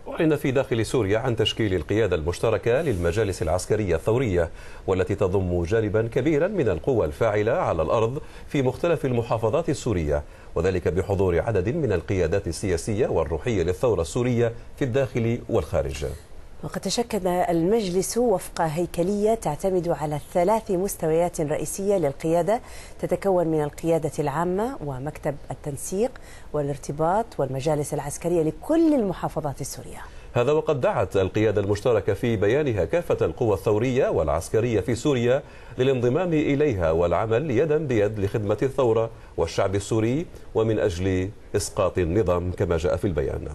أعلن في داخل سوريا عن تشكيل القيادة المشتركة للمجالس العسكرية الثورية، والتي تضم جانبا كبيرا من القوى الفاعلة على الأرض في مختلف المحافظات السورية، وذلك بحضور عدد من القيادات السياسية والروحية للثورة السورية في الداخل والخارج. وقد تشكل المجلس وفق هيكلية تعتمد على 3 مستويات رئيسية للقيادة، تتكون من القيادة العامة ومكتب التنسيق والارتباط والمجالس العسكرية لكل المحافظات السورية. هذا وقد دعت القيادة المشتركة في بيانها كافة القوى الثورية والعسكرية في سوريا للانضمام إليها والعمل يدا بيد لخدمة الثورة والشعب السوري ومن أجل إسقاط النظام كما جاء في البيان.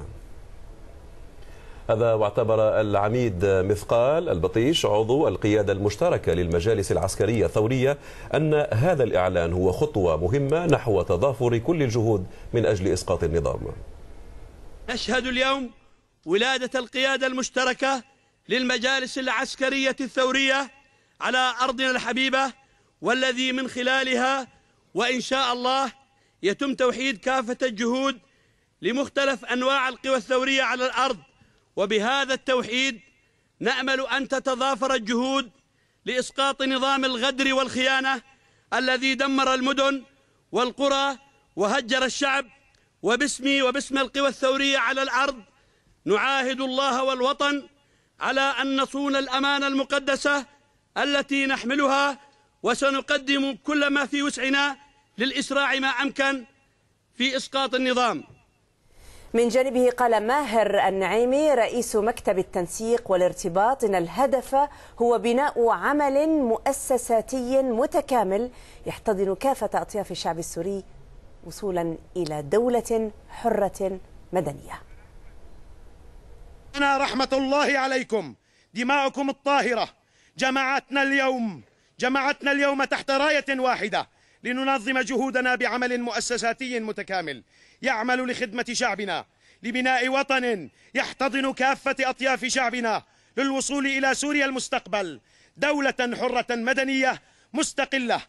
هذا واعتبر العميد مثقال البطيش عضو القيادة المشتركة للمجالس العسكرية الثورية أن هذا الإعلان هو خطوة مهمة نحو تضافر كل الجهود من أجل إسقاط النظام. نشهد اليوم ولادة القيادة المشتركة للمجالس العسكرية الثورية على أرضنا الحبيبة، والذي من خلالها وإن شاء الله يتم توحيد كافة الجهود لمختلف أنواع القوى الثورية على الأرض. وبهذا التوحيد نأمل أن تتضافر الجهود لإسقاط نظام الغدر والخيانة الذي دمر المدن والقرى وهجر الشعب. وباسمي وباسم القوى الثورية على الأرض نعاهد الله والوطن على أن نصون الأمانة المقدسة التي نحملها، وسنقدم كل ما في وسعنا للإسراع ما أمكن في إسقاط النظام. من جانبه قال ماهر النعيمي رئيس مكتب التنسيق والارتباط إن الهدف هو بناء عمل مؤسساتي متكامل يحتضن كافة أطياف الشعب السوري وصولا إلى دولة حرة مدنية. أنا رحمة الله عليكم، دماؤكم الطاهرة جمعتنا اليوم تحت راية واحدة لننظم جهودنا بعمل مؤسساتي متكامل يعمل لخدمة شعبنا، لبناء وطن يحتضن كافة أطياف شعبنا للوصول إلى سوريا المستقبل، دولة حرة مدنية مستقلة